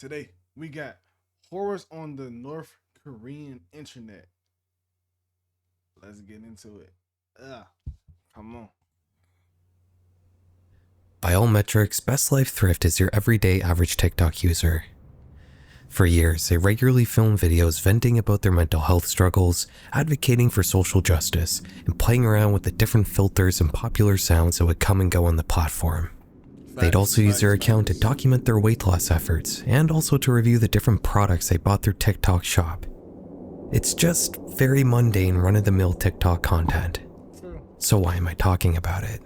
Today we got horrors on the North Korean internet. Let's get into it. Come on. By all metrics, Best Life Thrift is your everyday average TikTok user. For years, they regularly film videos venting about their mental health struggles, advocating for social justice, and playing around with the different filters and popular sounds that would come and go on the platform. They'd also use their account to document their weight loss efforts, and also to review the different products they bought through TikTok shop. It's just very mundane, run-of-the-mill TikTok content. So why am I talking about it?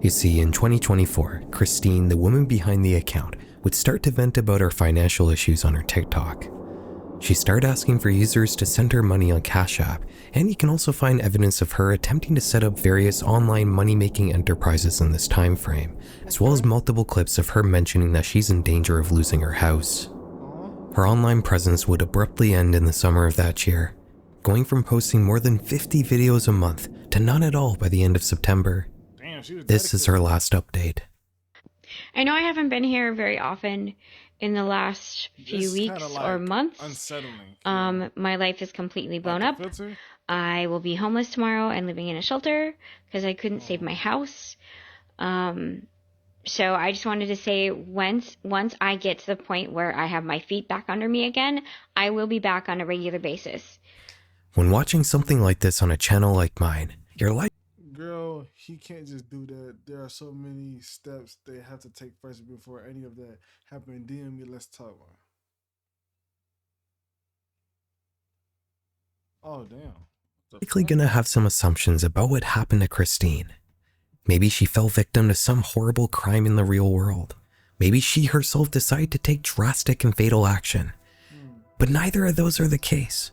You see, in 2024, Christine, the woman behind the account, would start to vent about her financial issues on her TikTok. She started asking for users to send her money on Cash App, and you can also find evidence of her attempting to set up various online money-making enterprises in this time frame, as well as multiple clips of her mentioning that she's in danger of losing her house. Her online presence would abruptly end in the summer of that year, going from posting more than 50 videos a month to none at all by the end of September. This is her last update. I know I haven't been here very often in the last few weeks or months. Unsettling. My life is completely blown up. I will be homeless tomorrow and living in a shelter because I couldn't save my house. So I just wanted to say once I get to the point where I have my feet back under me again, I will be back on a regular basis. When watching something like this on a channel like mine, you're like, girl, he can't just do that. There are so many steps they have to take first before any of that happen. DM me, let's talk. Oh, damn. likely gonna have some assumptions about what happened to Christine. Maybe she fell victim to some horrible crime in the real world. Maybe she herself decided to take drastic and fatal action. But neither of those are the case.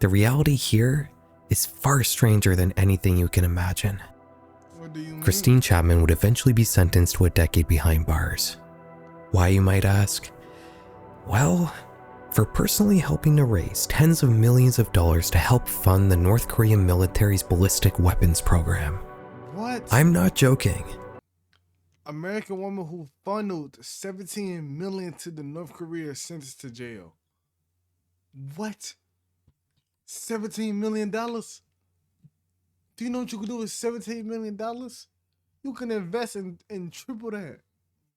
The reality here is far stranger than anything you can imagine. What do you mean? Christine Chapman would eventually be sentenced to a decade behind bars. Why, you might ask? Well, for personally helping to raise tens of millions of dollars to help fund the North Korean military's ballistic weapons program. What? I'm not joking. American woman who funneled 17 million to the North Korea sentenced to jail. What? $17 million? Do you know what you can do with $17 million? You can invest in triple that.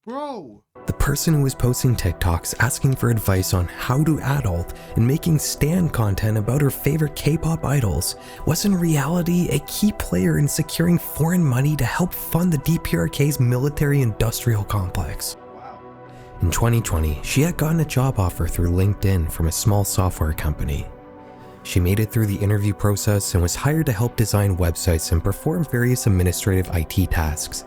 Bro. The person who was posting TikToks asking for advice on how to adult and making stan content about her favorite K-pop idols was in reality a key player in securing foreign money to help fund the DPRK's military-industrial complex. Wow. In 2020, she had gotten a job offer through LinkedIn from a small software company. She made it through the interview process and was hired to help design websites and perform various administrative IT tasks.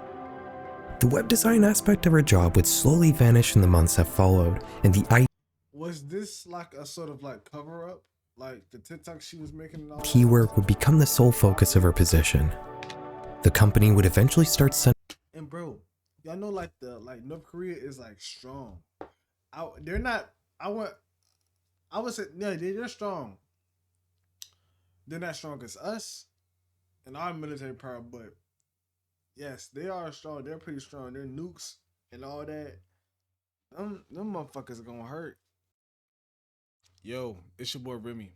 The web design aspect of her job would slowly vanish in the months that followed, and the Was this like a sort of like cover up? Like the TikTok she was making and all IT work would become the sole focus of her position. The company would eventually start sending And bro, y'all know like North Korea is like strong. They're not. I would say no. They're strong. They're not strong as us and our military power, but yes, they are strong. They're pretty strong. They're nukes and all that. Them motherfuckers are gonna hurt. Yo, it's your boy Remy.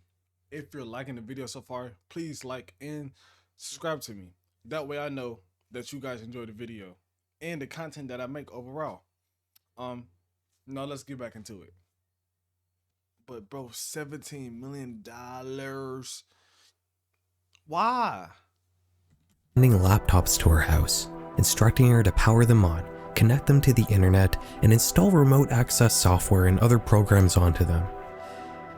If you're liking the video so far, please like and subscribe to me. That way I know that you guys enjoy the video and the content that I make overall. Now let's get back into it. But bro, $17 million. Why? sending laptops to her house, instructing her to power them on, connect them to the internet, and install remote access software and other programs onto them.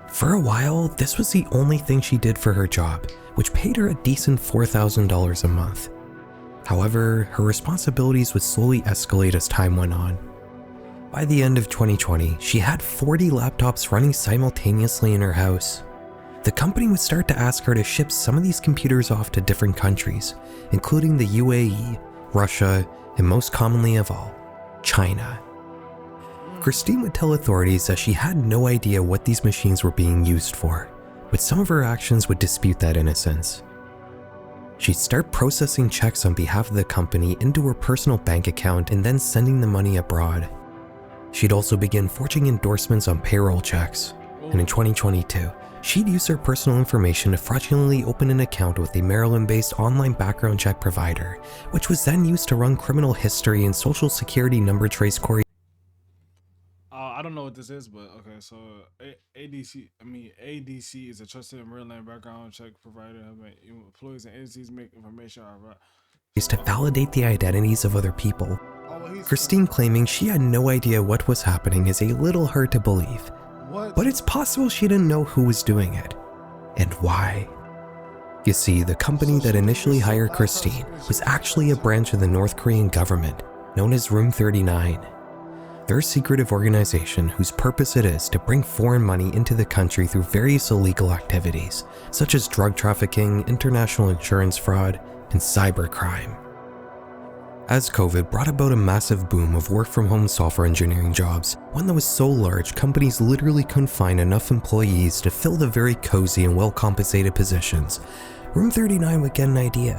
For a while, this was the only thing she did for her job, which paid her a decent $4,000 a month. However, her responsibilities would slowly escalate as time went on. By the end of 2020, she had 40 laptops running simultaneously in her house. The company would start to ask her to ship some of these computers off to different countries, including the UAE, Russia, and most commonly of all, China. Christine would tell authorities that she had no idea what these machines were being used for, but some of her actions would dispute that innocence. She'd start processing checks on behalf of the company into her personal bank account and then sending the money abroad. She'd also begin forging endorsements on payroll checks. And in 2022, she'd used her personal information to fraudulently open an account with a Maryland-based online background check provider, which was then used to run criminal history and social security number trace queries. I don't know what this is, but okay. So ADC is a trusted Maryland background check provider. Employees and entities make information To validate the identities of other people. Christine claiming she had no idea what was happening is a little hard to believe. What? But it's possible she didn't know who was doing it, and why. You see, the company that initially hired Christine was actually a branch of the North Korean government, known as Room 39. They're a secretive organization whose purpose it is to bring foreign money into the country through various illegal activities, such as drug trafficking, international insurance fraud, and cybercrime. As COVID brought about a massive boom of work-from-home software engineering jobs, one that was so large companies literally couldn't find enough employees to fill the very cozy and well-compensated positions, Room 39 would get an idea.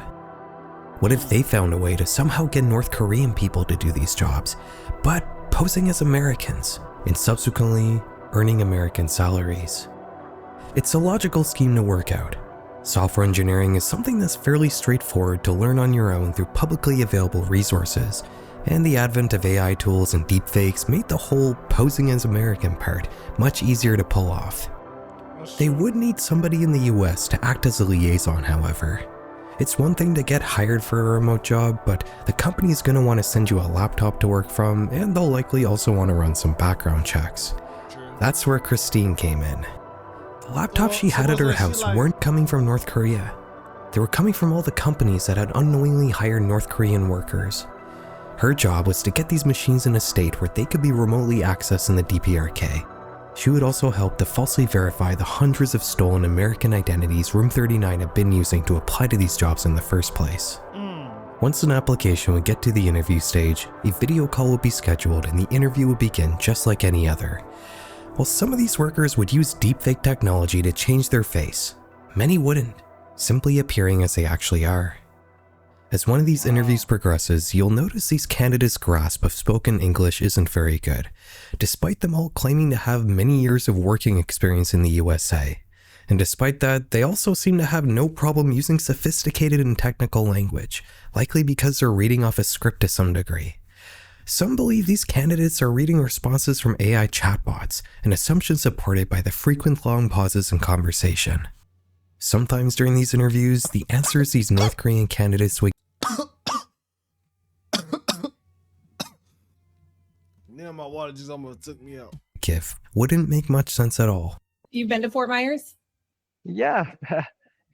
What if they found a way to somehow get North Korean people to do these jobs, but posing as Americans, and subsequently earning American salaries? It's a logical scheme to work out. Software engineering is something that's fairly straightforward to learn on your own through publicly available resources, and the advent of AI tools and deepfakes made the whole posing as American part much easier to pull off. They would need somebody in the US to act as a liaison, however. It's one thing to get hired for a remote job, but the company's gonna want to send you a laptop to work from, and they'll likely also want to run some background checks. That's where Christine came in. The laptops she had at her house weren't coming from North Korea. They were coming from all the companies that had unknowingly hired North Korean workers. Her job was to get these machines in a state where they could be remotely accessed in the DPRK. She would also help to falsely verify the hundreds of stolen American identities Room 39 had been using to apply to these jobs in the first place. Once an application would get to the interview stage, a video call would be scheduled and the interview would begin just like any other. While some of these workers would use deepfake technology to change their face, many wouldn't, simply appearing as they actually are. As one of these interviews progresses, you'll notice these candidates' grasp of spoken English isn't very good, despite them all claiming to have many years of working experience in the USA. And despite that, they also seem to have no problem using sophisticated and technical language, likely because they're reading off a script to some degree. Some believe these candidates are reading responses from AI chatbots, an assumption supported by the frequent long pauses in conversation. Sometimes during these interviews, the answers these North Korean candidates would my water just almost took me out. give wouldn't make much sense at all. You've been to Fort Myers? Yeah.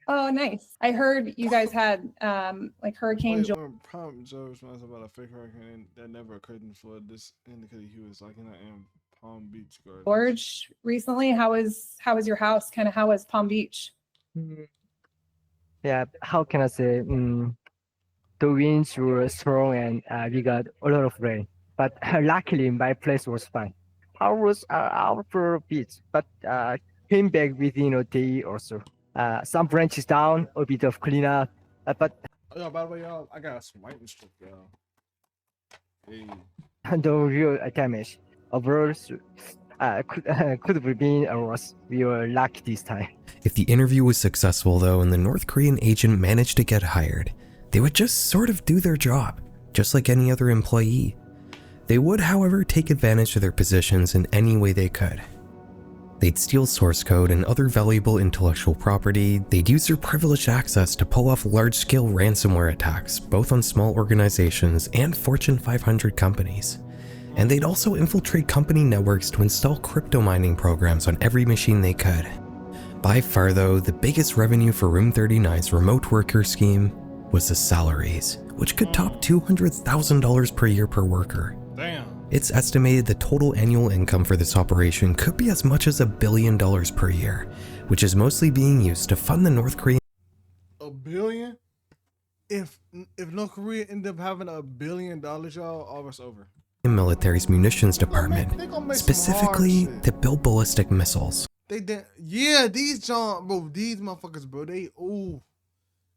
Oh, nice. I heard you guys had like Hurricane Prompt Joe responds about a fake hurricane that never occurred before. This indicated he was like in Palm Beach Gardens. George recently. How was your house? Kind of how was Palm Beach? Yeah, how can I say? The winds were strong and we got a lot of rain. But luckily, my place was fine. I was out for a bit, but came back within a day or so. Some branches down, a bit of cleanup, but Yo, by the way, y'all, I got some lightning strike, y'all. Hey. no real damage. Overall, could have been worse. We were lucky this time. If the interview was successful though and the North Korean agent managed to get hired, they would just sort of do their job, just like any other employee. They would, however, take advantage of their positions in any way they could. They'd steal source code and other valuable intellectual property. They'd use their privileged access to pull off large-scale ransomware attacks, both on small organizations and Fortune 500 companies. And they'd also infiltrate company networks to install crypto mining programs on every machine they could. By far though, the biggest revenue for Room 39's remote worker scheme was the salaries, which could top $200,000 per year per worker. Damn. It's estimated the total annual income for this operation could be as much as $1 billion per year, which is mostly being used to fund the North Korean $1 billion? If North Korea end up having $1 billion, y'all, all of us over. military's munitions department, They gonna make some specifically hard shit. to build ballistic missiles. They did, yeah. These motherfuckers, bro.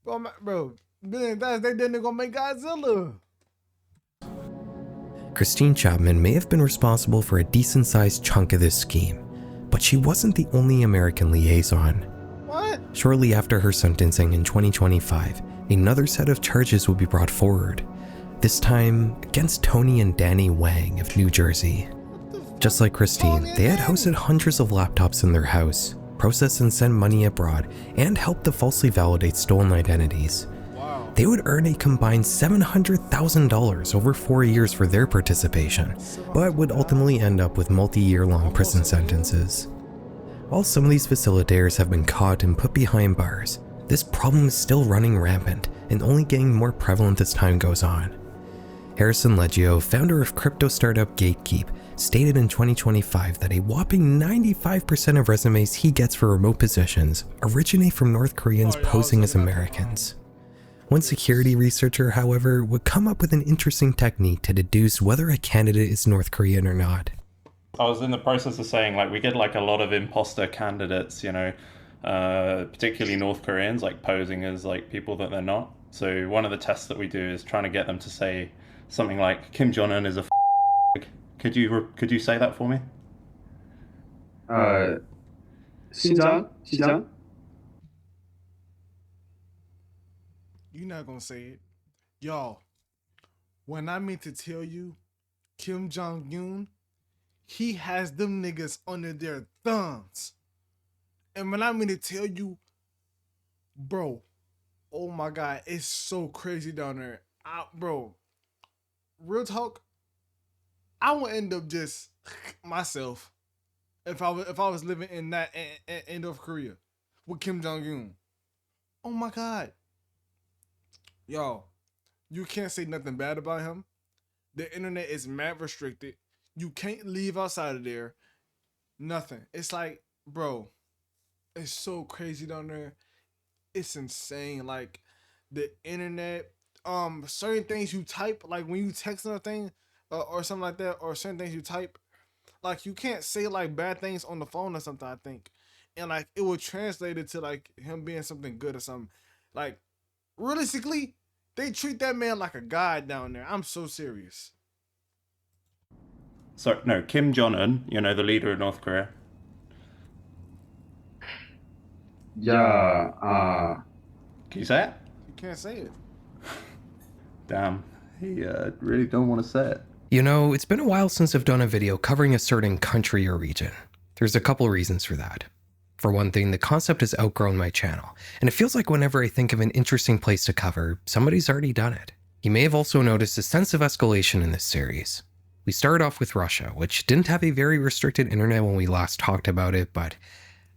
Bro, $1 billion. They didn't gonna make Godzilla. Christine Chapman may have been responsible for a decent-sized chunk of this scheme, but she wasn't the only American liaison. What? Shortly after her sentencing in 2025, another set of charges would be brought forward, this time against Tony and Danny Wang of New Jersey. Just like Christine, they had hosted hundreds of laptops in their house, processed and sent money abroad, and helped to falsely validate stolen identities. Wow. They would earn a combined $700,000 over 4 years for their participation, but would ultimately end up with multi-year-long prison sentences. While some of these facilitators have been caught and put behind bars, this problem is still running rampant and only getting more prevalent as time goes on. Harrison Leggio, founder of crypto startup Gatekeep, stated in 2025 that a whopping 95% of resumes he gets for remote positions originate from North Koreans posing as Americans. One security researcher, however, would come up with an interesting technique to deduce whether a candidate is North Korean or not. I was in the process of saying, like, we get like a lot of imposter candidates, you know, particularly North Koreans, like posing as like people that they're not. So one of the tests that we do is trying to get them to say something like Kim Jong-un is a Could you say that for me? 시장. You're not gonna say it. Y'all, when I mean to tell you, Kim Jong-un, he has them niggas under their thumbs. And when I mean to tell you, bro, oh my God, it's so crazy down there. Bro, real talk, I would end up just myself if I was living in that in North Korea with Kim Jong-un. Oh my God. Y'all, you can't say nothing bad about him. The internet is mad restricted. You can't leave outside of there. Nothing. It's like, bro, it's so crazy down there. It's insane. Like the internet, certain things you type, like when you text another thing or something like that, or certain things you type, like you can't say like bad things on the phone or something, I think. And like it will translate it to like him being something good or something. Like realistically, they treat that man like a god down there. I'm so serious. So, no, Kim Jong-un, you know, the leader of North Korea. Yeah. Can you say it? You can't say it. Damn, he really don't want to say it. You know, it's been a while since I've done a video covering a certain country or region. There's a couple reasons for that. For one thing, the concept has outgrown my channel, and it feels like whenever I think of an interesting place to cover, somebody's already done it. You may have also noticed a sense of escalation in this series. We started off with Russia, which didn't have a very restricted internet when we last talked about it, but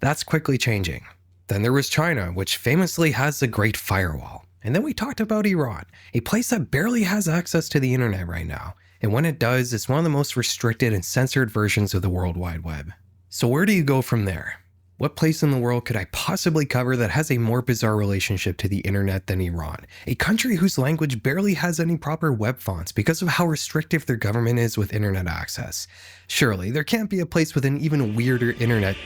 that's quickly changing. Then there was China, which famously has the Great Firewall. And then we talked about Iran, a place that barely has access to the internet right now. And when it does, it's one of the most restricted and censored versions of the World Wide Web. So where do you go from there? What place in the world could I possibly cover that has a more bizarre relationship to the internet than Iran, a country whose language barely has any proper web fonts because of how restrictive their government is with internet access? Surely, there can't be a place with an even weirder internet.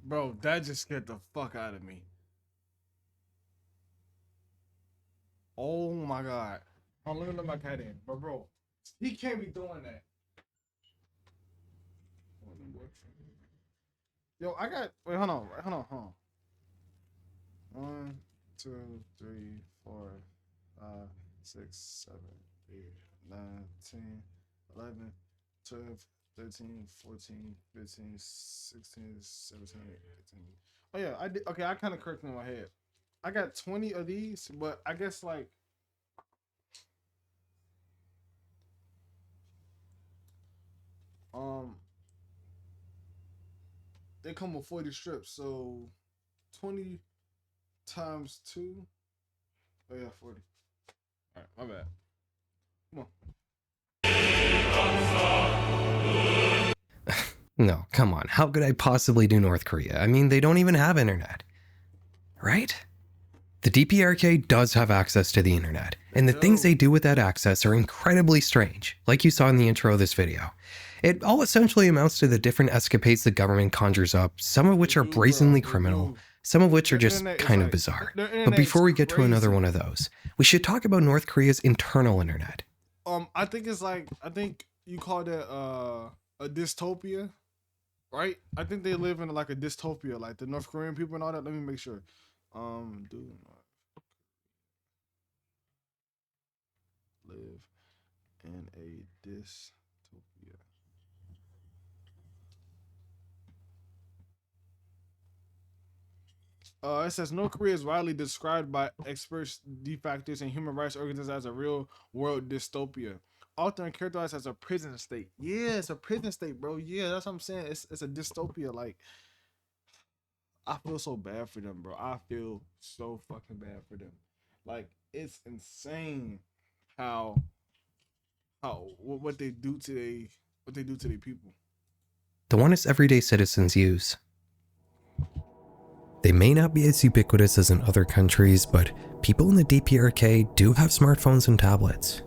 Bro, that just scared the fuck out of me. Oh my God. I'm looking at my cat in. But bro, he can't be doing that. Yo, I got, wait, hold on. 1, 2, 3, 4, 5, 6, 7, 8, 9, 10, 11, 12, 13, 14, 15, 16, 17, 18. Oh yeah, I did. Okay, I kind of corrected in my head. I got 20 of these, but I guess like they come with 40 strips, so 20 times 2. Oh yeah, 40. All right, my bad. Come on. No, come on. How could I possibly do North Korea? I mean, they don't even have internet. Right? The DPRK does have access to the internet, and the things they do with that access are incredibly strange, like you saw in the intro of this video. It all essentially amounts to the different escapades the government conjures up, some of which are brazenly criminal, some of which are just kind of bizarre. But before we get to another one of those, we should talk about North Korea's internal internet. I think it's like, I think you call that a dystopia, right? I think they live in like a dystopia, like the North Korean people and all that. Let me make sure. Do not live in a dystopia. It says North Korea is widely described by experts, defectors, and human rights organizations as a real world dystopia, often characterized as a prison state. Yeah, it's a prison state, bro. Yeah, that's what I'm saying. It's a dystopia. Like, I feel so bad for them, bro. I feel so fucking bad for them. Like, it's insane how what they do to their people. The one is everyday citizens use. They may not be as ubiquitous as in other countries, but people in the DPRK do have smartphones and tablets.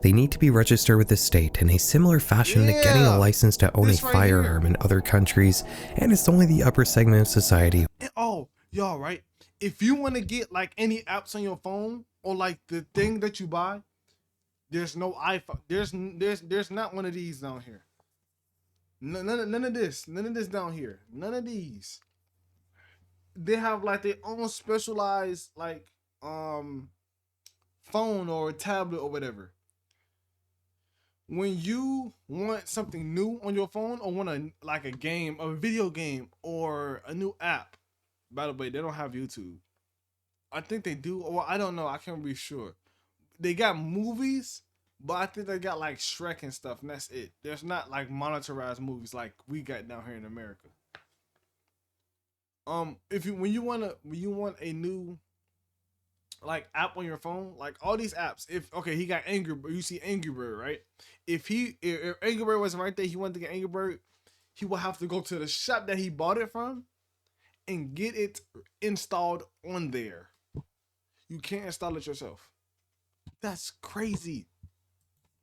They need to be registered with the state in a similar fashion to getting a license to own a This right firearm here. in other countries, and it's only the upper segment of society. And, oh, y'all, right? If you want to get like any apps on your phone or like the thing that you buy, there's no iPhone. There's not one of these down here. None of this. None of this down here. None of these. They have like their own specialized like phone or tablet or whatever. When you want something new on your phone or want a game, a video game or a new app, by the way, they don't have YouTube. I think they do, or I don't know. I can't be sure. They got movies, but I think they got like Shrek and stuff, and that's it. There's not like monetized movies like we got down here in America. When you want a new like app on your phone, like all these apps. He got Angry Bird. You see Angry Bird, right? If Angry Bird wasn't right there, he wanted to get Angry Bird, he will have to go to the shop that he bought it from and get it installed on there. You can't install it yourself. That's crazy.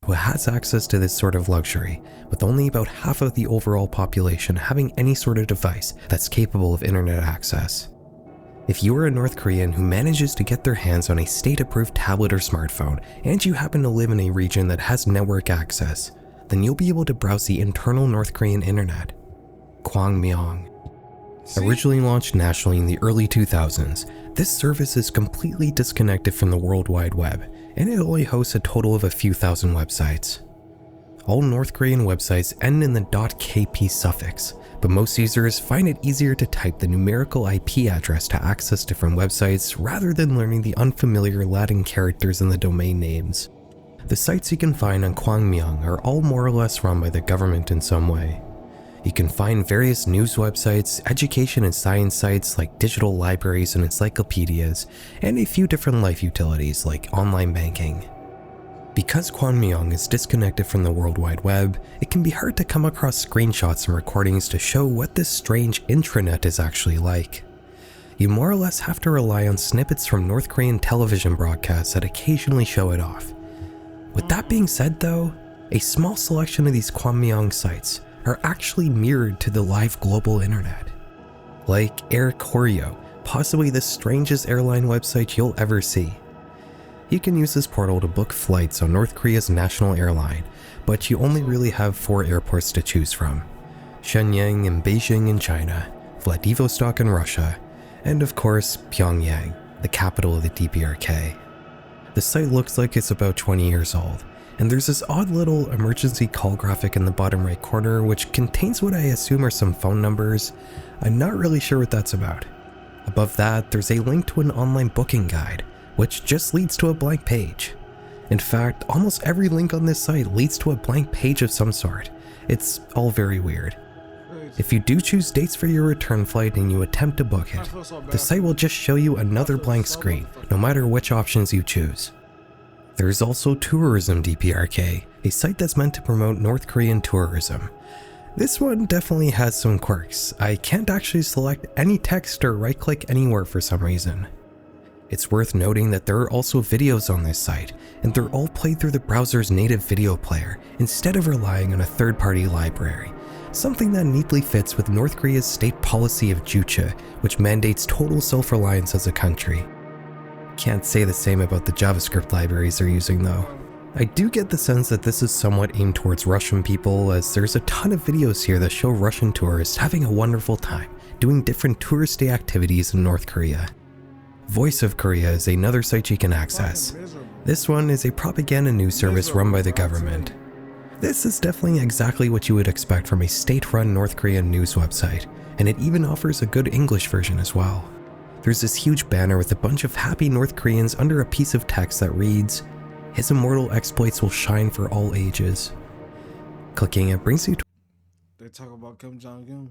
Who has access to this sort of luxury, with only about half of the overall population having any sort of device that's capable of internet access. If you are a North Korean who manages to get their hands on a state-approved tablet or smartphone, and you happen to live in a region that has network access, then you'll be able to browse the internal North Korean internet. Kwangmyong. Originally launched nationally in the early 2000s, this service is completely disconnected from the World Wide Web, and it only hosts a total of a few thousand websites. All North Korean websites end in the .kp suffix, but most users find it easier to type the numerical IP address to access different websites rather than learning the unfamiliar Latin characters in the domain names. The sites you can find on Kwangmyong are all more or less run by the government in some way. You can find various news websites, education and science sites like digital libraries and encyclopedias, and a few different life utilities like online banking. Because Kwangmyong is disconnected from the World Wide Web, it can be hard to come across screenshots and recordings to show what this strange intranet is actually like. You more or less have to rely on snippets from North Korean television broadcasts that occasionally show it off. With that being said though, a small selection of these Kwangmyong sites are actually mirrored to the live global internet. Like Air Koryo, possibly the strangest airline website you'll ever see. You can use this portal to book flights on North Korea's national airline, but you only really have 4 airports to choose from: Shenyang and Beijing in China, Vladivostok in Russia, and of course Pyongyang, the capital of the DPRK. The site looks like it's about 20 years old, and there's this odd little emergency call graphic in the bottom right corner which contains what I assume are some phone numbers. I'm not really sure what that's about. Above that, there's a link to an online booking guide, which just leads to a blank page. In fact, almost every link on this site leads to a blank page of some sort. It's all very weird. If you do choose dates for your return flight and you attempt to book it, the site will just show you another blank screen, no matter which options you choose. There's also Tourism DPRK, a site that's meant to promote North Korean tourism. This one definitely has some quirks. I can't actually select any text or right-click anywhere for some reason. It's worth noting that there are also videos on this site, and they're all played through the browser's native video player instead of relying on a third-party library, something that neatly fits with North Korea's state policy of Juche, which mandates total self-reliance as a country. Can't say the same about the JavaScript libraries they're using though. I do get the sense that this is somewhat aimed towards Russian people, as there's a ton of videos here that show Russian tourists having a wonderful time doing different touristy activities in North Korea. Voice of Korea is another site you can access. Fucking miserable. This one is a propaganda news service run by the government. This is definitely exactly what you would expect from a state-run North Korean news website, and it even offers a good English version as well. There's this huge banner with a bunch of happy North Koreans under a piece of text that reads, "His immortal exploits will shine for all ages." Clicking it brings you to They talk about Kim Jong-un.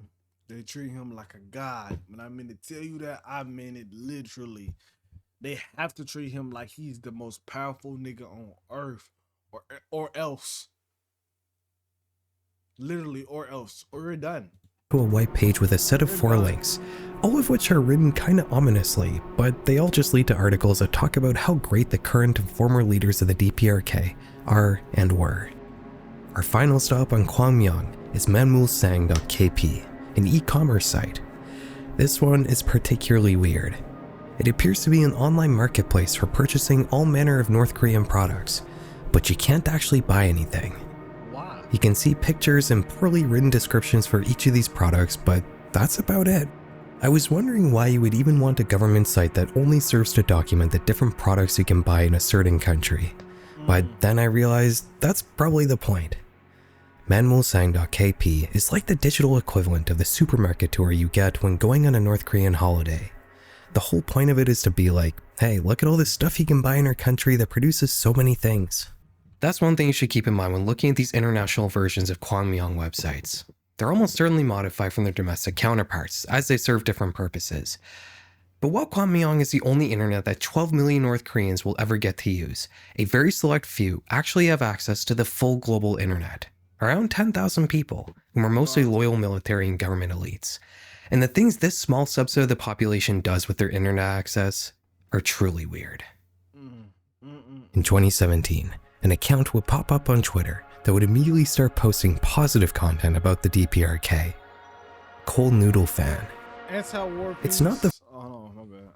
They treat him like a god. When I mean to tell you that, I mean it literally. They have to treat him like he's the most powerful nigga on earth, or else. Literally, or else, or you're done. a white page with a set of 4 links, all of which are written kinda ominously, but they all just lead to articles that talk about how great the current and former leaders of the DPRK are and were. Our final stop on Kwangmyong is manmulsang.kp, an e-commerce site. This one is particularly weird. It appears to be an online marketplace for purchasing all manner of North Korean products, but you can't actually buy anything. Why? You can see pictures and poorly written descriptions for each of these products, but that's about it. I was wondering why you would even want a government site that only serves to document the different products you can buy in a certain country. But then I realized that's probably the point. manmulsang.kp is like the digital equivalent of the supermarket tour you get when going on a North Korean holiday. The whole point of it is to be like, hey, look at all this stuff you can buy in our country that produces so many things. That's one thing you should keep in mind when looking at these international versions of Kwangmyong websites. They're almost certainly modified from their domestic counterparts, as they serve different purposes. But while Kwangmyong is the only internet that 12 million North Koreans will ever get to use, a very select few actually have access to the full global internet. Around 10,000 people, whom are mostly loyal military and government elites. And the things this small subset of the population does with their internet access are truly weird. In 2017, an account would pop up on Twitter that would immediately start posting positive content about the DPRK. Cold Noodle Fan. Anti-war peace. It's not the Oh no, my bad.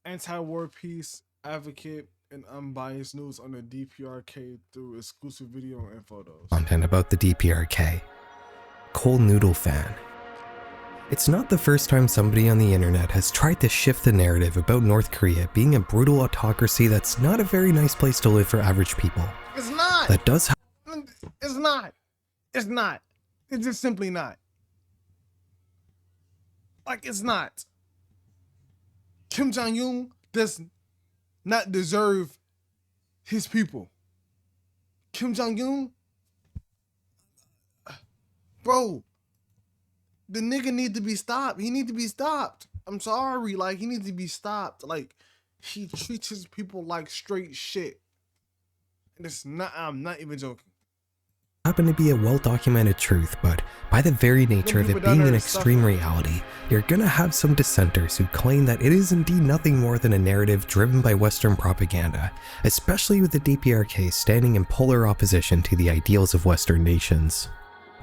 Anti-war peace advocate and unbiased news on the DPRK through exclusive video and photos. content about the DPRK. Cold Noodle Fan. It's not the first time somebody on the internet has tried to shift the narrative about North Korea being a brutal autocracy that's not a very nice place to live for average people. It's not. That does It's not. It's not. It's just simply not. Like, it's not. Kim Jong-un does not deserve his people. Kim Jong-un, bro, the nigga need to be stopped. He need to be stopped. I'm sorry. Like, he needs to be stopped. Like, he treats his people like straight shit. And it's not, I'm not even joking. happen to be a well-documented truth, but by the very nature of it being an extreme reality, you're gonna have some dissenters who claim that it is indeed nothing more than a narrative driven by Western propaganda, especially with the DPRK standing in polar opposition to the ideals of Western nations.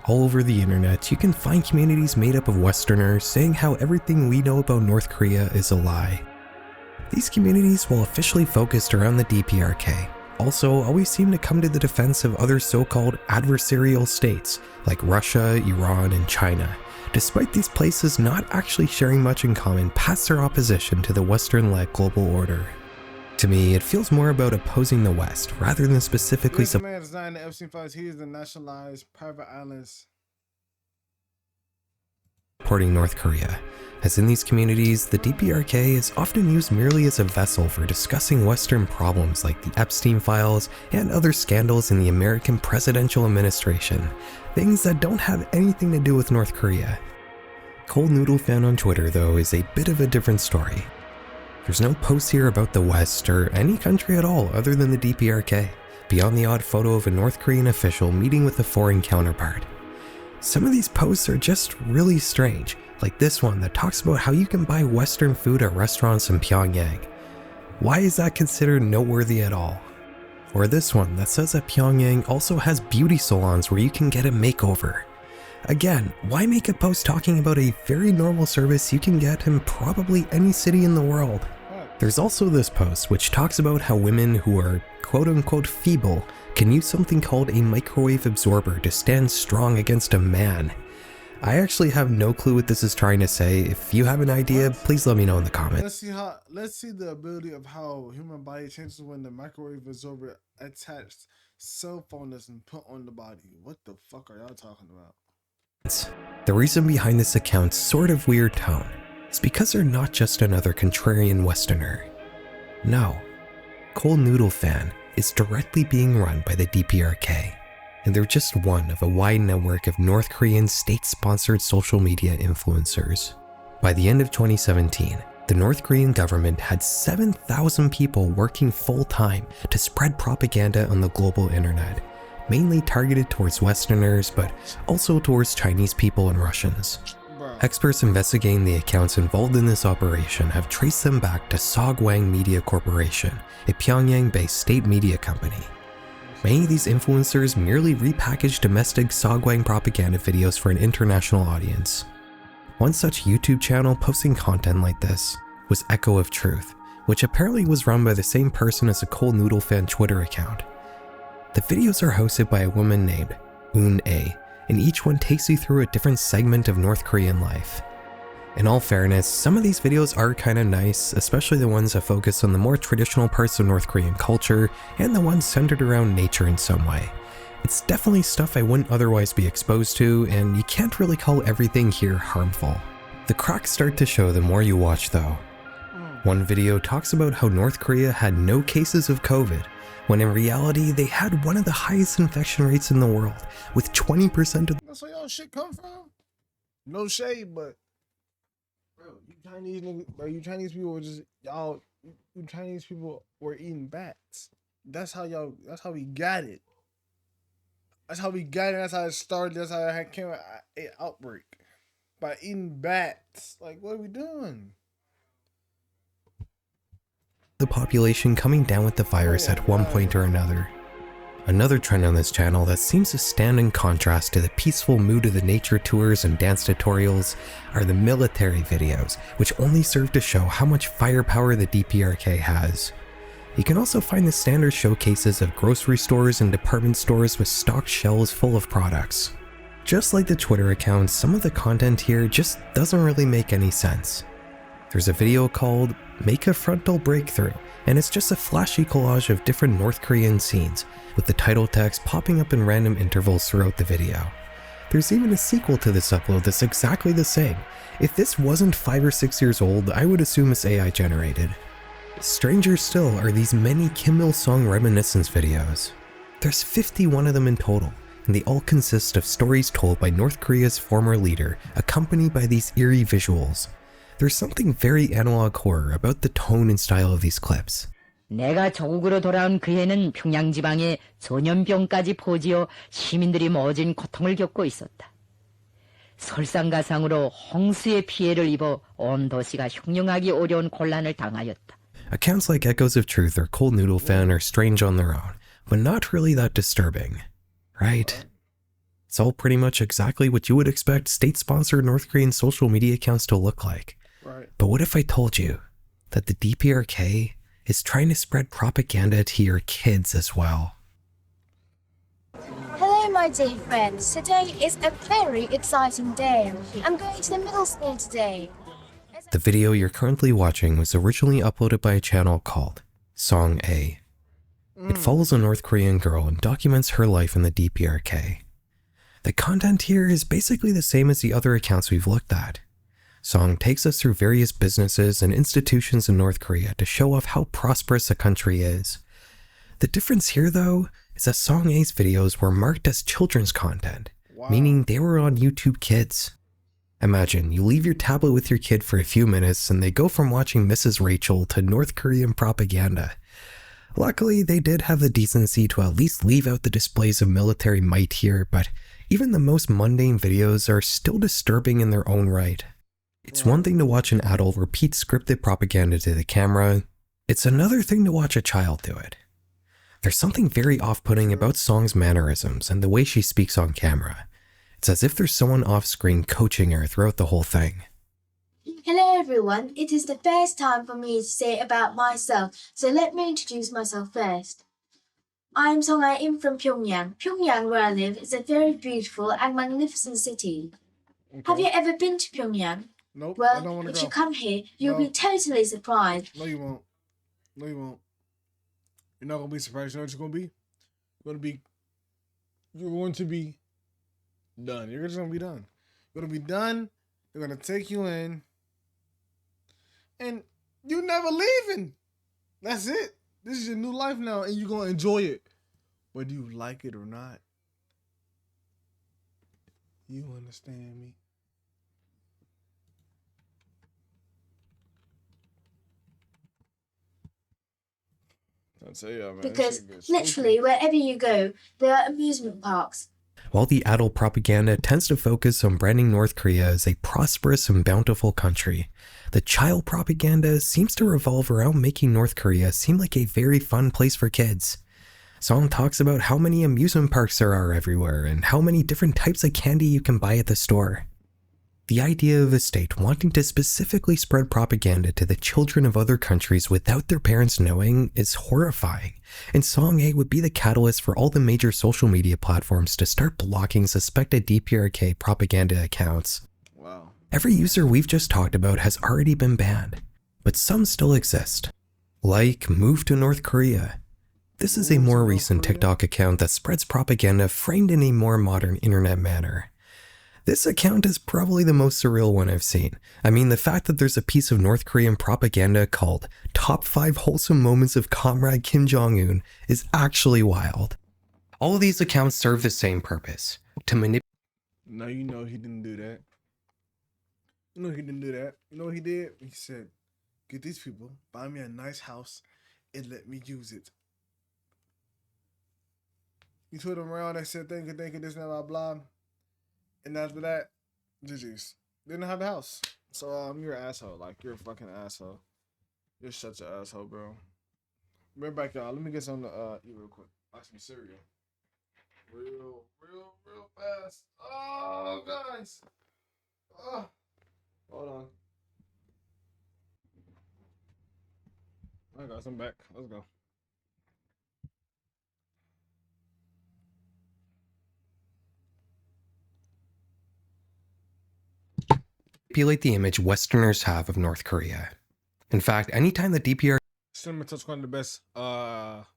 All over the internet, you can find communities made up of Westerners saying how everything we know about North Korea is a lie. These communities, while officially focused around the DPRK, also always seem to come to the defense of other so-called adversarial states like Russia, Iran, and China, despite these places not actually sharing much in common past their opposition to the Western-led global order. To me, it feels more about opposing the West rather than specifically This man designed the Epstein files. He is the nationalized private islands. supporting North Korea, as in these communities, the DPRK is often used merely as a vessel for discussing Western problems like the Epstein files and other scandals in the American presidential administration, things that don't have anything to do with North Korea. Cold Noodle Fan on Twitter, though, is a bit of a different story. There's no post here about the West or any country at all other than the DPRK, beyond the odd photo of a North Korean official meeting with a foreign counterpart. Some of these posts are just really strange, like this one that talks about how you can buy Western food at restaurants in Pyongyang. Why is that considered noteworthy at all? Or this one that says that Pyongyang also has beauty salons where you can get a makeover. Again, why make a post talking about a very normal service you can get in probably any city in the world? What? There's also this post which talks about how women who are quote-unquote feeble can use something called a microwave absorber to stand strong against a man. I actually have no clue what this is trying to say. If you have an idea, please let me know in the comments. Let's see the ability of how human body changes when the microwave absorber attached cell phone is put on the body. What the fuck are y'all talking about? The reason behind this account's sort of weird tone is because they're not just another contrarian Westerner. No, Cold Noodle Fan is directly being run by the DPRK, and they're just one of a wide network of North Korean state-sponsored social media influencers. By the end of 2017, the North Korean government had 7,000 people working full-time to spread propaganda on the global internet, mainly targeted towards Westerners, but also towards Chinese people and Russians. Experts investigating the accounts involved in this operation have traced them back to Sogwang Media Corporation, a Pyongyang-based state media company. Many of these influencers merely repackaged domestic Sogwang propaganda videos for an international audience. One such YouTube channel posting content like this was Echo of Truth, which apparently was run by the same person as the Cold Noodle Fan Twitter account. The videos are hosted by a woman named Un-A, and each one takes you through a different segment of North Korean life. In all fairness, some of these videos are kinda nice, especially the ones that focus on the more traditional parts of North Korean culture, and the ones centered around nature in some way. It's definitely stuff I wouldn't otherwise be exposed to, and you can't really call everything here harmful. The cracks start to show the more you watch though. One video talks about how North Korea had no cases of COVID, when in reality they had one of the highest infection rates in the world, with 20% of— That's where y'all shit come from? No shade, but bro, you Chinese niggas, bro, you Chinese people were just you Chinese people were eating bats. That's how we got it. That's how we got it. That's how it started. That's how it came an outbreak. By eating bats. Like, what are we doing? the population coming down with the virus at one point or another. Another trend on this channel that seems to stand in contrast to the peaceful mood of the nature tours and dance tutorials are the military videos, which only serve to show how much firepower the DPRK has. You can also find the standard showcases of grocery stores and department stores with stocked shelves full of products. Just like the Twitter accounts, some of the content here just doesn't really make any sense. There's a video called Make a Frontal Breakthrough, and it's just a flashy collage of different North Korean scenes, with the title text popping up in random intervals throughout the video. There's even a sequel to this upload that's exactly the same. If this wasn't 5 or 6 years old, I would assume it's AI generated. Stranger still are these many Kim Il-sung reminiscence videos. There's 51 of them in total, and they all consist of stories told by North Korea's former leader, accompanied by these eerie visuals. There's something very analog horror about the tone and style of these clips. 내가 조국으로 돌아온 그 해는 평양 지방에 전염병까지 퍼지어 시민들이 모진 고통을 겪고 있었다. 설상가상으로 홍수의 피해를 입어 온 도시가 흉흉하기 어려운 곤란을 당하였다. Accounts like Echoes of Truth or Cold Noodle Fan are strange on their own, but not really that disturbing, right? It's all pretty much exactly what you would expect state-sponsored North Korean social media accounts to look like. Right. But what if I told you that the DPRK is trying to spread propaganda to your kids as well? Hello, my dear friends. Today is a very exciting day. I'm going to the middle school today. The video you're currently watching was originally uploaded by a channel called Song A. It follows a North Korean girl and documents her life in the DPRK. The content here is basically the same as the other accounts we've looked at. Song takes us through various businesses and institutions in North Korea to show off how prosperous the country is. The difference here, though, is that Song A's videos were marked as children's content, meaning they were on YouTube Kids. Imagine you leave your tablet with your kid for a few minutes and they go from watching Mrs. Rachel to North Korean propaganda. Luckily, they did have the decency to at least leave out the displays of military might here, but even the most mundane videos are still disturbing in their own right. It's one thing to watch an adult repeat scripted propaganda to the camera. It's another thing to watch a child do it. There's something very off-putting about Song's mannerisms and the way she speaks on camera. It's as if there's someone off-screen coaching her throughout the whole thing. Hello, Hello everyone, it is the first time for me to say about myself, so let me introduce myself first. I am Song Ai-im from Pyongyang. Pyongyang, where I live, is a very beautiful and magnificent city. Have you ever been to Pyongyang? Nope, I don't Well, want to if go. you come here, you'll No. be totally surprised. No, you won't. No, you won't. You're not gonna be surprised. You know what you're gonna be? You're going to be done. You're just gonna be done. You're gonna be done. They're gonna take you in, and you're never leaving. That's it. This is your new life now, and you're gonna enjoy it, whether you like it or not. You understand me? I'll tell you, man. Because literally, wherever you go, there are amusement parks. While the adult propaganda tends to focus on branding North Korea as a prosperous and bountiful country, the child propaganda seems to revolve around making North Korea seem like a very fun place for kids. Song talks about how many amusement parks there are everywhere and how many different types of candy you can buy at the store. The idea of a state wanting to specifically spread propaganda to the children of other countries without their parents knowing is horrifying, and Song A would be the catalyst for all the major social media platforms to start blocking suspected DPRK propaganda accounts. Wow. Every user we've just talked about has already been banned, but some still exist. Like Move to North Korea. This is a more recent TikTok account that spreads propaganda framed in a more modern internet manner. This account is probably the most surreal one I've seen. I mean, the fact that there's a piece of North Korean propaganda called Top 5 Wholesome Moments of Comrade Kim Jong-un is actually wild. All of these accounts serve the same purpose, to manipulate. No, you know he didn't do that. You know he didn't do that. You know what he did? He said, get these people, buy me a nice house, and let me use it. You told them around, they said, thank you, this, and blah, blah. And after that, GG's. They didn't have the house. So, you're an asshole. Like, you're a fucking asshole. You're such an asshole, bro. Remember back, y'all. Let me get something to eat real quick. Like some cereal. Real fast. Oh, guys. Oh. Hold on. I got some back. Let's go. The image Westerners have of North Korea. In fact, anytime the DPRK Cinnamon Toast Crunch, the best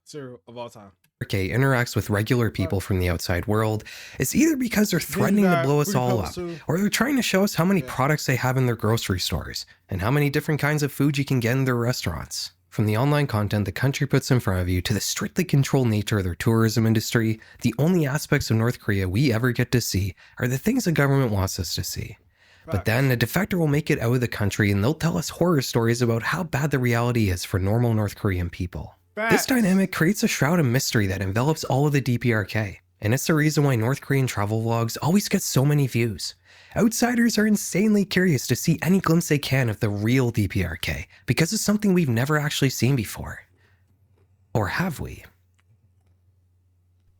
cereal of all time. interacts with regular people from the outside world, it's either because they're threatening to blow us all up, or they're trying to show us how many products they have in their grocery stores, and how many different kinds of food you can get in their restaurants. From the online content the country puts in front of you to the strictly controlled nature of their tourism industry, the only aspects of North Korea we ever get to see are the things the government wants us to see. But then a defector will make it out of the country and they'll tell us horror stories about how bad the reality is for normal North Korean people. This dynamic creates a shroud of mystery that envelops all of the DPRK, and it's the reason why North Korean travel vlogs always get so many views. Outsiders are insanely curious to see any glimpse they can of the real DPRK, because it's something we've never actually seen before. Or have we?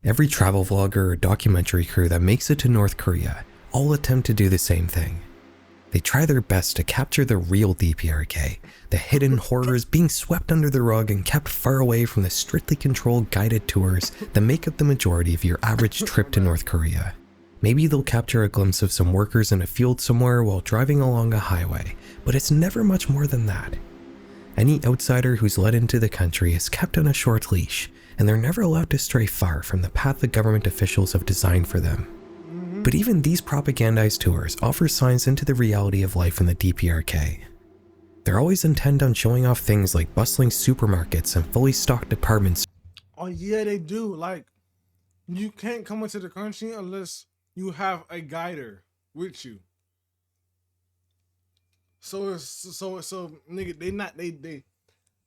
Every travel vlogger or documentary crew that makes it to North Korea all attempt to do the same thing. They try their best to capture the real DPRK, the hidden horrors being swept under the rug and kept far away from the strictly controlled guided tours that make up the majority of your average trip to North Korea. Maybe they'll capture a glimpse of some workers in a field somewhere while driving along a highway, but it's never much more than that. Any outsider who's let into the country is kept on a short leash, and they're never allowed to stray far from the path the government officials have designed for them. But even these propagandized tours offer signs into the reality of life in the DPRK. They're always intent on showing off things like bustling supermarkets and fully stocked departments. Oh yeah, they do. Like, you can't come into the country unless you have a guider with you. So nigga,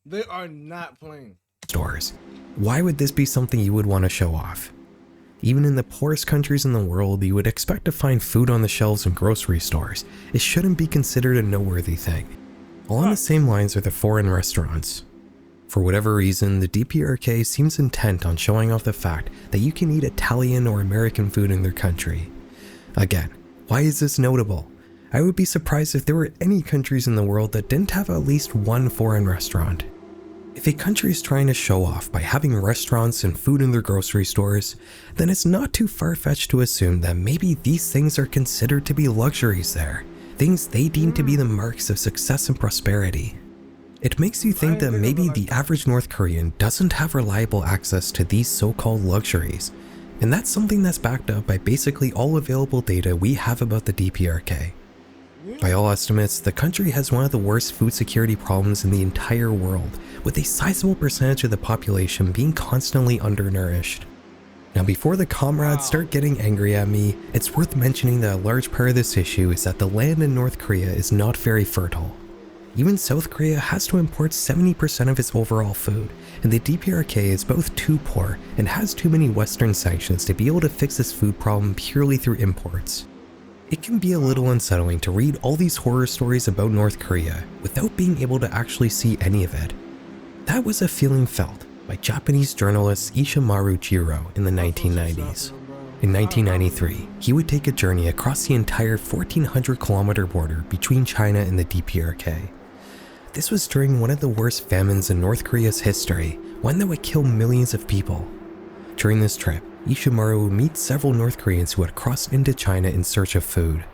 they are not playing. Stores. Why would this be something you would want to show off? Even in the poorest countries in the world, you would expect to find food on the shelves in grocery stores. It shouldn't be considered a noteworthy thing. Along the same lines are the foreign restaurants. For whatever reason, the DPRK seems intent on showing off the fact that you can eat Italian or American food in their country. Again, why is this notable? I would be surprised if there were any countries in the world that didn't have at least one foreign restaurant. If a country is trying to show off by having restaurants and food in their grocery stores, then it's not too far-fetched to assume that maybe these things are considered to be luxuries there, things they deem to be the marks of success and prosperity. It makes you think that maybe the average North Korean doesn't have reliable access to these so-called luxuries, and that's something that's backed up by basically all available data we have about the DPRK. By all estimates, the country has one of the worst food security problems in the entire world, with a sizable percentage of the population being constantly undernourished. Now, before the comrades start getting angry at me, it's worth mentioning that a large part of this issue is that the land in North Korea is not very fertile. Even South Korea has to import 70% of its overall food, and the DPRK is both too poor and has too many Western sanctions to be able to fix this food problem purely through imports. It can be a little unsettling to read all these horror stories about North Korea without being able to actually see any of it. That was a feeling felt by Japanese journalist Ishimaru Jiro in the 1990s. In 1993, he would take a journey across the entire 1,400-kilometer border between China and the DPRK. This was during one of the worst famines in North Korea's history, one that would kill millions of people. During this trip, Ishimaru would meet several North Koreans who had crossed into China in search of food.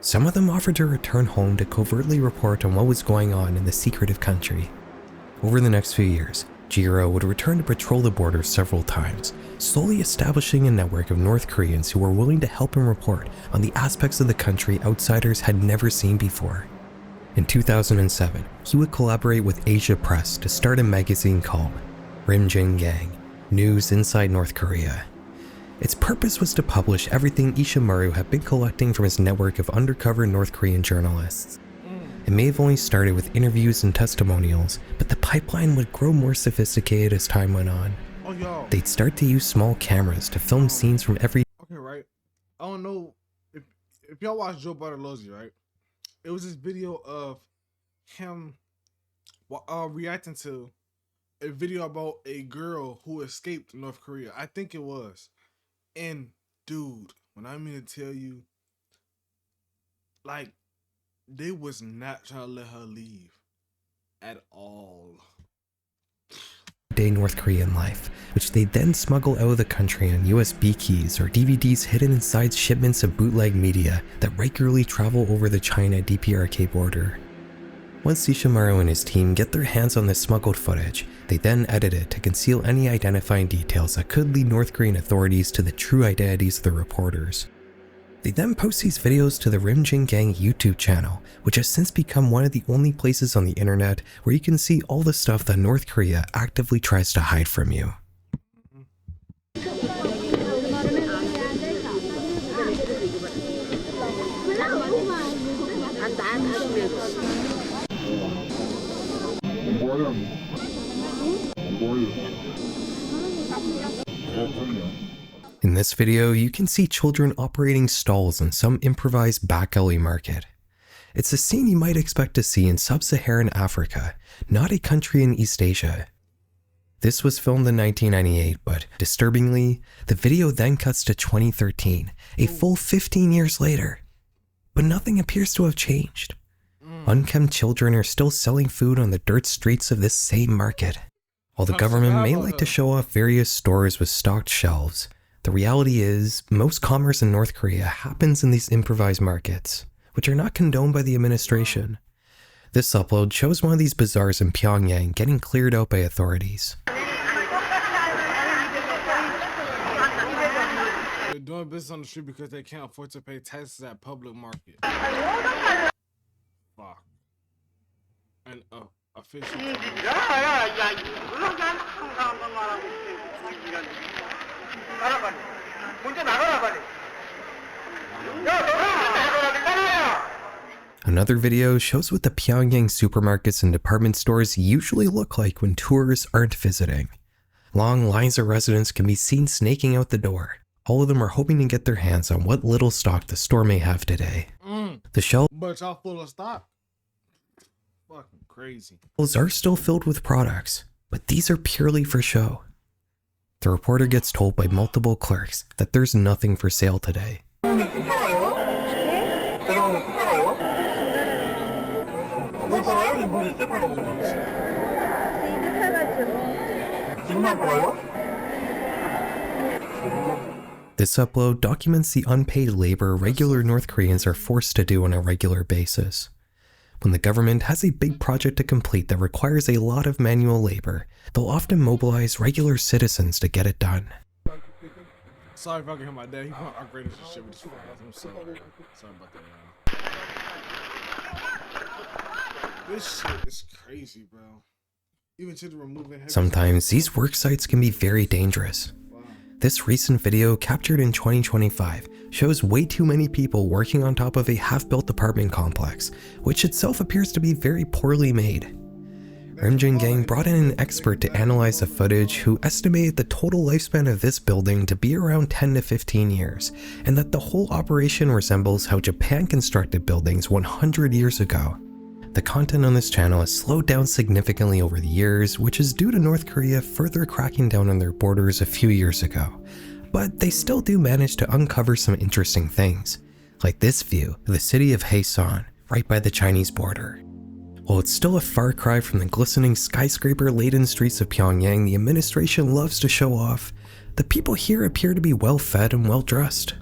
Some of them offered to return home to covertly report on what was going on in the secretive country. Over the next few years, Jiro would return to patrol the border several times, slowly establishing a network of North Koreans who were willing to help him report on the aspects of the country outsiders had never seen before. In 2007, he would collaborate with Asia Press to start a magazine called Rimjin Gang, News Inside North Korea. Its purpose was to publish everything Ishimaru had been collecting from his network of undercover North Korean journalists. It may have only started with interviews and testimonials, but the pipeline would grow more sophisticated as time went on. They'd start to use small cameras to film scenes from every— Okay, right? I don't know if y'all watch Joe Bartolozzi, right? It was this video of him reacting to a video about a girl who escaped North Korea. I think it was. And dude, when I mean to tell you, like, they was not trying to let her leave at all. day North Korean life, which they then smuggle out of the country on USB keys or DVDs hidden inside shipments of bootleg media that regularly travel over the China DPRK border. Once Ishimaru and his team get their hands on this smuggled footage, they then edit it to conceal any identifying details that could lead North Korean authorities to the true identities of the reporters. They then post these videos to the Rimjin Gang YouTube channel, which has since become one of the only places on the internet where you can see all the stuff that North Korea actively tries to hide from you. In this video, you can see children operating stalls in some improvised back alley market. It's a scene you might expect to see in sub-Saharan Africa, not a country in East Asia. This was filmed in 1998, but disturbingly, the video then cuts to 2013, a full 15 years later. But nothing appears to have changed. Unkempt children are still selling food on the dirt streets of this same market. While the government may like to show off various stores with stocked shelves, the reality is most commerce in North Korea happens in these improvised markets, which are not condoned by the administration. This upload shows one of these bazaars in Pyongyang getting cleared out by authorities. They're doing business on the street because they can't afford to pay taxes at public market. Fuck. And official. Another video shows what the Pyongyang supermarkets and department stores usually look like when tourists aren't visiting. Long lines of residents can be seen snaking out the door. All of them are hoping to get their hands on what little stock the store may have today. The shelves But y'all full of stock. Fucking crazy. are still filled with products, but these are purely for show. The reporter gets told by multiple clerks that there's nothing for sale today. This upload documents the unpaid labor regular North Koreans are forced to do on a regular basis. When the government has a big project to complete that requires a lot of manual labor, they'll often mobilize regular citizens to get it done. Sorry if I can hear my dad. He probably upgraded some shit with his phone. I'm sorry. Sorry about that, y'all. This shit is crazy, bro. Even to the removing heavy Sometimes these work sites can be very dangerous. Wow. This recent video captured in 2025 shows way too many people working on top of a half-built apartment complex, which itself appears to be very poorly made. Rimjin Gang brought in an expert to analyze the footage who estimated the total lifespan of this building to be around 10 to 15 years, and that the whole operation resembles how Japan constructed buildings 100 years ago. The content on this channel has slowed down significantly over the years, which is due to North Korea further cracking down on their borders a few years ago. But they still do manage to uncover some interesting things, like this view of the city of Haesan, right by the Chinese border. While it's still a far cry from the glistening skyscraper-laden streets of Pyongyang the administration loves to show off, the people here appear to be well-fed and well-dressed.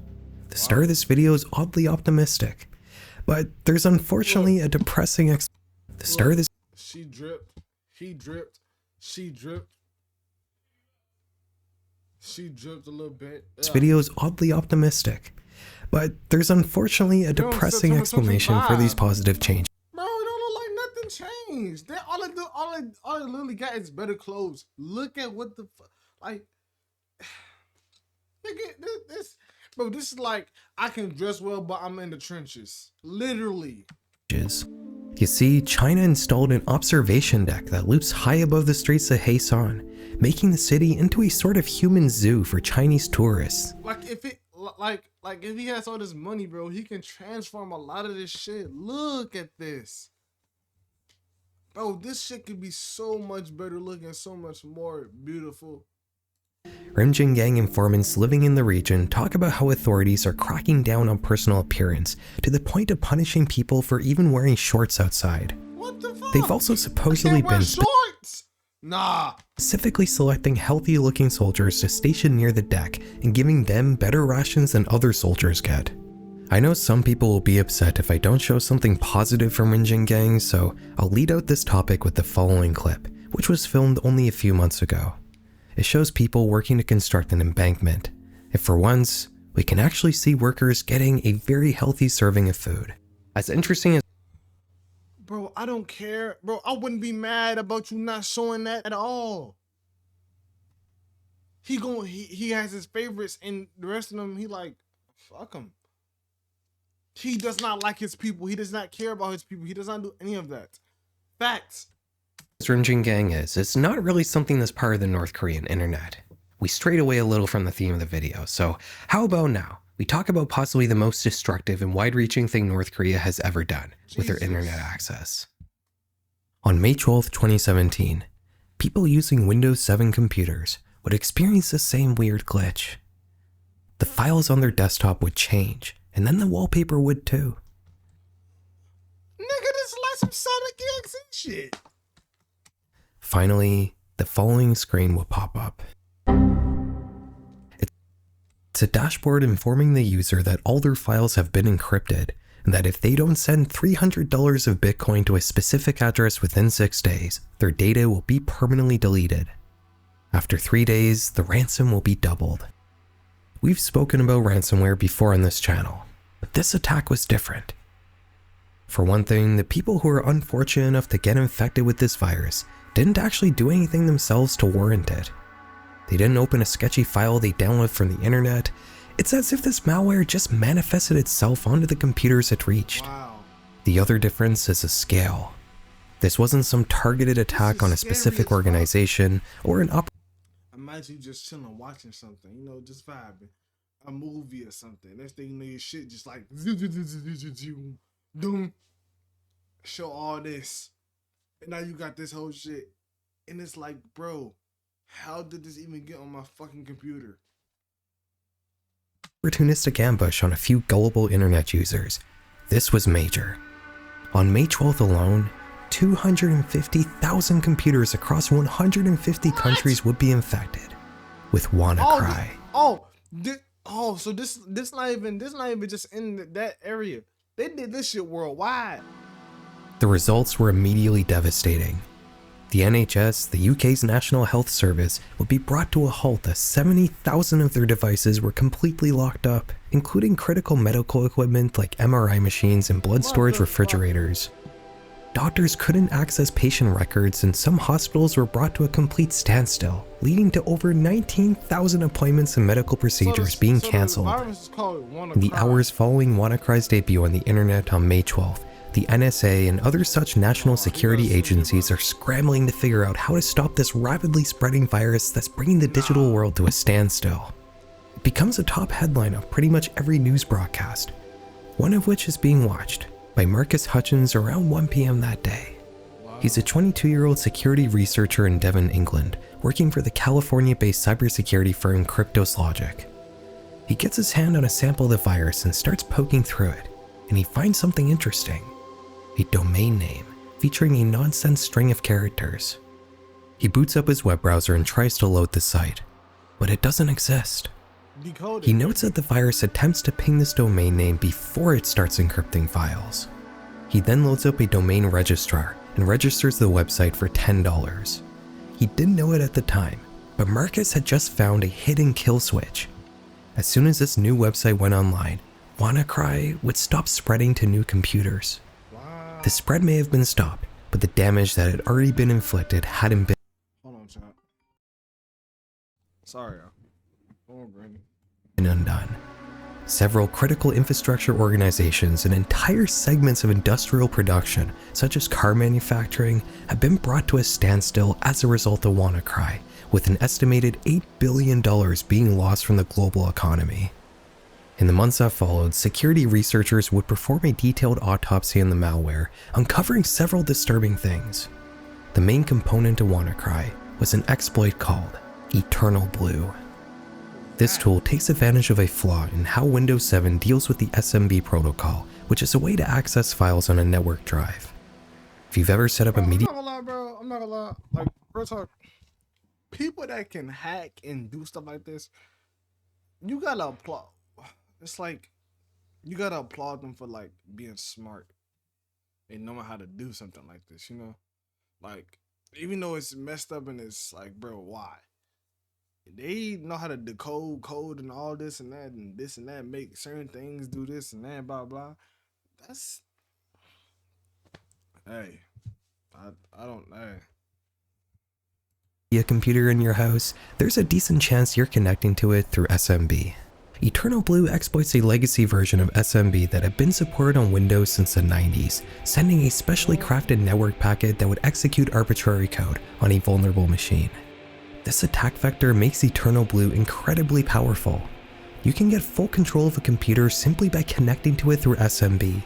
The star of this video is oddly optimistic, but there's unfortunately a depressing The star of this She dripped. He dripped. She dripped. She dripped a little bit. video is oddly optimistic, but there's unfortunately a depressing explanation for these positive changes. Bro, it don't look like nothing changed. They all they literally got is better clothes. Look at what the like. Look at this, bro. This is like I can dress well, but I'm in the trenches. Literally. You see, China installed an observation deck that loops high above the streets of Haesan, making the city into a sort of human zoo for Chinese tourists. Like if it like if he has all this money, bro, he can transform a lot of this shit. Look at this. Bro, this shit could be so much better looking, so much more beautiful. Rimjin Gang informants living in the region talk about how authorities are cracking down on personal appearance to the point of punishing people for even wearing shorts outside. What the fuck? They've also supposedly I can't wear been shorts. Nah. specifically selecting healthy-looking soldiers to station near the deck and giving them better rations than other soldiers get. I know some people will be upset if I don't show something positive from Rimjin Gang, so I'll lead out this topic with the following clip, which was filmed only a few months ago. It shows people working to construct an embankment, and for once, we can actually see workers getting a very healthy serving of food. As interesting as Bro, I don't care. Bro, I wouldn't be mad about you not showing that at all. He has his favorites and the rest of them, he like, fuck him. He does not like his people. He does not care about his people. He does not do any of that. Facts. Rimjin Gang is, it's not really something that's part of the North Korean internet. We strayed away a little from the theme of the video, so how about now? We talk about possibly the most destructive and wide-reaching thing North Korea has ever done with their internet access. On May 12, 2017, people using Windows 7 computers would experience the same weird glitch. The files on their desktop would change, and then the wallpaper would too. Nigga, this is like some Sonic EXE shit. Finally, the following screen will pop up. It's a dashboard informing the user that all their files have been encrypted, and that if they don't send $300 of Bitcoin to a specific address within 6 days, their data will be permanently deleted. After 3 days, the ransom will be doubled. We've spoken about ransomware before on this channel, but this attack was different. For one thing, the people who were unfortunate enough to get infected with this virus didn't actually do anything themselves to warrant it. They didn't open a sketchy file they downloaded from the internet. It's as if this malware just manifested itself onto the computers it reached. Wow. The other difference is the scale. This wasn't some targeted attack on a specific organization or an Imagine you just chilling, watching something, you know, just vibing. A movie or something. Next thing you know, your shit just like doom. Show all this. And now you got this whole shit. And it's like, bro, how did this even get on my fucking computer? opportunistic ambush on a few gullible internet users. This was major. On May 12th alone, 250,000 computers across 150 countries would be infected with WannaCry. So this not even just in that area. They did this shit worldwide. The results were immediately devastating. The NHS, the UK's National Health Service, would be brought to a halt as 70,000 of their devices were completely locked up, including critical medical equipment like MRI machines and blood storage refrigerators. Doctors couldn't access patient records, and some hospitals were brought to a complete standstill, leading to over 19,000 appointments and medical procedures being cancelled. In the hours following WannaCry's debut on the internet on May 12th, the NSA and other such national security agencies are scrambling to figure out how to stop this rapidly spreading virus that's bringing the digital world to a standstill. It becomes a top headline of pretty much every news broadcast, one of which is being watched by Marcus Hutchins around 1 p.m. that day. He's a 22-year-old security researcher in Devon, England, working for the California-based cybersecurity firm Cryptos Logic. He gets his hand on a sample of the virus and starts poking through it, and he finds something interesting. A domain name featuring a nonsense string of characters. He boots up his web browser and tries to load the site, but it doesn't exist. He notes that the virus attempts to ping this domain name before it starts encrypting files. He then loads up a domain registrar and registers the website for $10. He didn't know it at the time, but Marcus had just found a hidden kill switch. As soon as this new website went online, WannaCry would stop spreading to new computers. The spread may have been stopped, but the damage that had already been inflicted hadn't been. Hold on, chat. Sorry, y'all. Hold on, Brandon. Undone. Several critical infrastructure organizations and entire segments of industrial production, such as car manufacturing, have been brought to a standstill as a result of WannaCry, with an estimated $8 billion being lost from the global economy. In the months that followed, security researchers would perform a detailed autopsy on the malware, uncovering several disturbing things. The main component of WannaCry was an exploit called Eternal Blue. This tool takes advantage of a flaw in how Windows 7 deals with the SMB protocol, which is a way to access files on a network drive. If you've ever set up a media... I'm not gonna lie, bro. I'm not gonna lie. Like, real talk. People that can hack and do stuff like this, you gotta applaud. It's like, you gotta applaud them for, like, being smart and knowing how to do something like this, you know? Like, even though it's messed up and it's like, bro, why? They know how to decode code and all this and that, make certain things do this and that, blah, blah. That's, hey, I don't, hey. A computer in your house, there's a decent chance you're connecting to it through SMB. Eternal Blue exploits a legacy version of SMB that had been supported on Windows since the 90s, sending a specially crafted network packet that would execute arbitrary code on a vulnerable machine. This attack vector makes Eternal Blue incredibly powerful. You can get full control of a computer simply by connecting to it through SMB.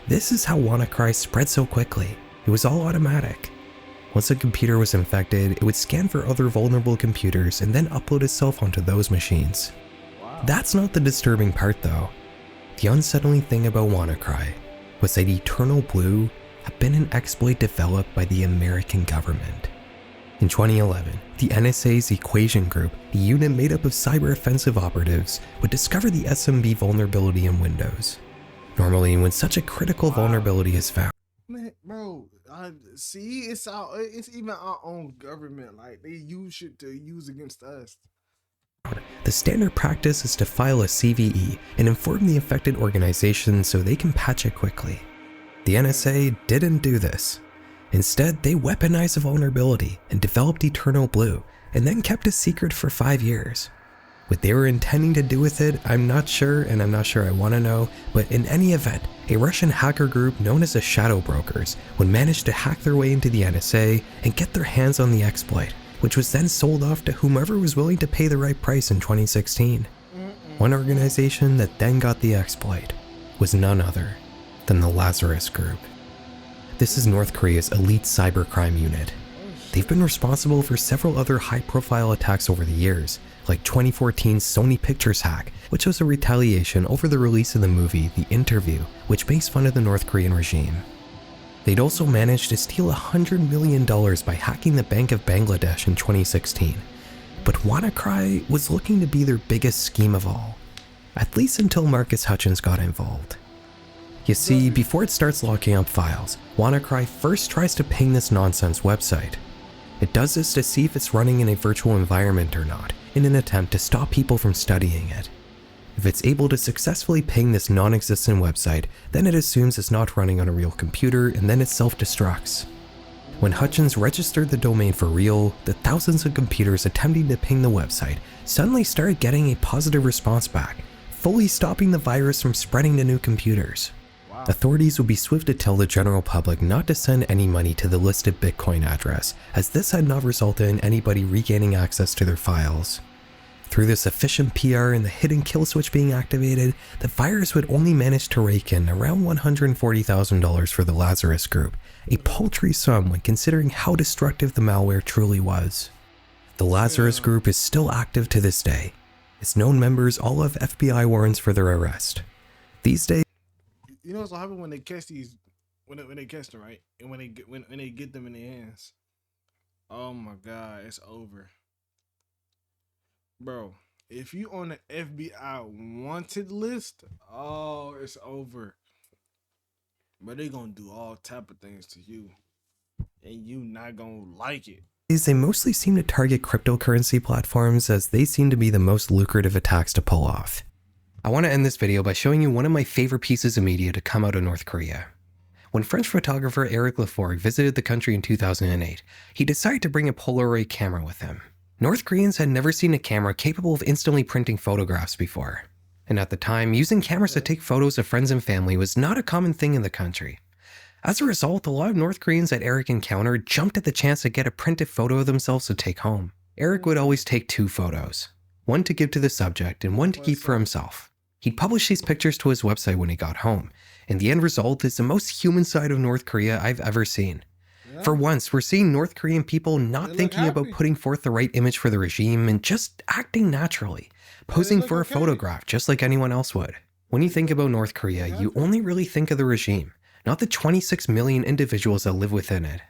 This is how WannaCry spread so quickly. It was all automatic. Once a computer was infected, it would scan for other vulnerable computers and then upload itself onto those machines. That's not the disturbing part though. The unsettling thing about WannaCry was that Eternal Blue had been an exploit developed by the American government. In 2011, the NSA's Equation Group, a unit made up of cyber offensive operatives, would discover the SMB vulnerability in Windows. Normally, when such a critical vulnerability is found, Man, bro, see, it's even our own government. Like, they use shit to use against us. the standard practice is to file a CVE and inform the affected organization so they can patch it quickly. The NSA didn't do this. Instead, they weaponized the vulnerability and developed Eternal Blue, and then kept it secret for 5 years. What they were intending to do with it, I'm not sure, and I'm not sure I want to know, but in any event, a Russian hacker group known as the Shadow Brokers would manage to hack their way into the NSA and get their hands on the exploit, which was then sold off to whomever was willing to pay the right price in 2016. One organization that then got the exploit was none other than the Lazarus Group. This is North Korea's elite cybercrime unit. They've been responsible for several other high-profile attacks over the years, like 2014's Sony Pictures hack, which was a retaliation over the release of the movie The Interview, which makes fun of the North Korean regime. They'd also managed to steal $100 million by hacking the Bank of Bangladesh in 2016. But WannaCry was looking to be their biggest scheme of all, at least until Marcus Hutchins got involved. You see, before it starts locking up files, WannaCry first tries to ping this nonsense website. It does this to see if it's running in a virtual environment or not, in an attempt to stop people from studying it. If it's able to successfully ping this non-existent website, then it assumes it's not running on a real computer and then it self-destructs. When Hutchins registered the domain for real, the thousands of computers attempting to ping the website suddenly started getting a positive response back, fully stopping the virus from spreading to new computers. Authorities would be swift to tell the general public not to send any money to the listed Bitcoin address, as this had not resulted in anybody regaining access to their files. Through this efficient PR and the hidden kill switch being activated, the virus would only manage to rake in around $140,000 for the Lazarus Group, a paltry sum when considering how destructive the malware truly was. The Lazarus Group is still active to this day. Its known members all have FBI warrants for their arrest. These days, You know what's gonna happen when they catch these, when they catch them, right? And when they get them in their hands. Oh my God, it's over, bro. If you on the FBI wanted list, oh, it's over. But they gonna do all type of things to you, and you not gonna like it. they mostly seem to target cryptocurrency platforms as they seem to be the most lucrative attacks to pull off. I want to end this video by showing you one of my favorite pieces of media to come out of North Korea. When French photographer Eric Laforgue visited the country in 2008, he decided to bring a Polaroid camera with him. North Koreans had never seen a camera capable of instantly printing photographs before. And at the time, using cameras to take photos of friends and family was not a common thing in the country. As a result, a lot of North Koreans that Eric encountered jumped at the chance to get a printed photo of themselves to take home. Eric would always take 2 photos, one to give to the subject and one to keep for himself. He'd publish these pictures to his website when he got home, and the end result is the most human side of North Korea I've ever seen. Yeah. For once, we're seeing North Korean people not thinking about putting forth the right image for the regime and just acting naturally, posing for a photograph just like anyone else would. When you think about North Korea, you only really think of the regime, not the 26 million individuals that live within it.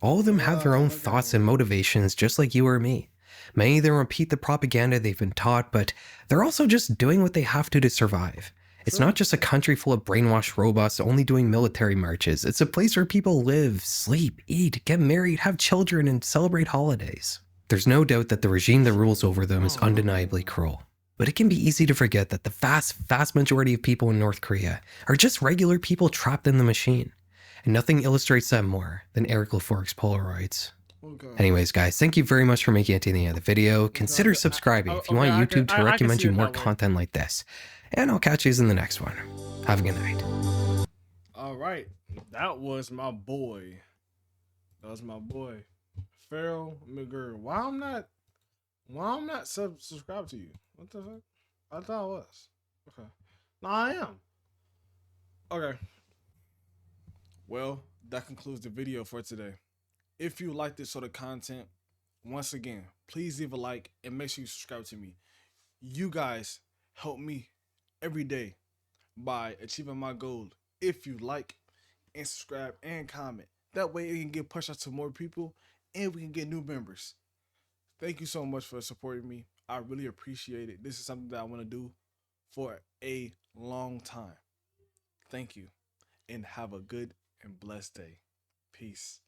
All of them have their own thoughts and motivations just like you or me. Many of them repeat the propaganda they've been taught, but they're also just doing what they have to survive. It's not just a country full of brainwashed robots only doing military marches. It's a place where people live, sleep, eat, get married, have children, and celebrate holidays. There's no doubt that the regime that rules over them is undeniably cruel. But it can be easy to forget that the vast majority of people in North Korea are just regular people trapped in the machine. And nothing illustrates that more than Eric Laforgue's Polaroids. Anyways, guys, thank you very much for making it to the end of the video. Consider subscribing if you want YouTube to recommend you more content like this. And I'll catch you in the next one. Have a good night. All right, that was my boy. Pharaoh McGurr. Why I'm not subscribed to you? What the fuck? I thought I was. Okay. No, I am. Okay. Well, that concludes the video for today. If you like this sort of content, once again, please leave a like and make sure you subscribe to me. You guys help me every day by achieving my goal. If you like and subscribe and comment, that way it can get pushed out to more people and we can get new members. Thank you so much for supporting me. I really appreciate it. This is something that I want to do for a long time. Thank you and have a good and blessed day. Peace.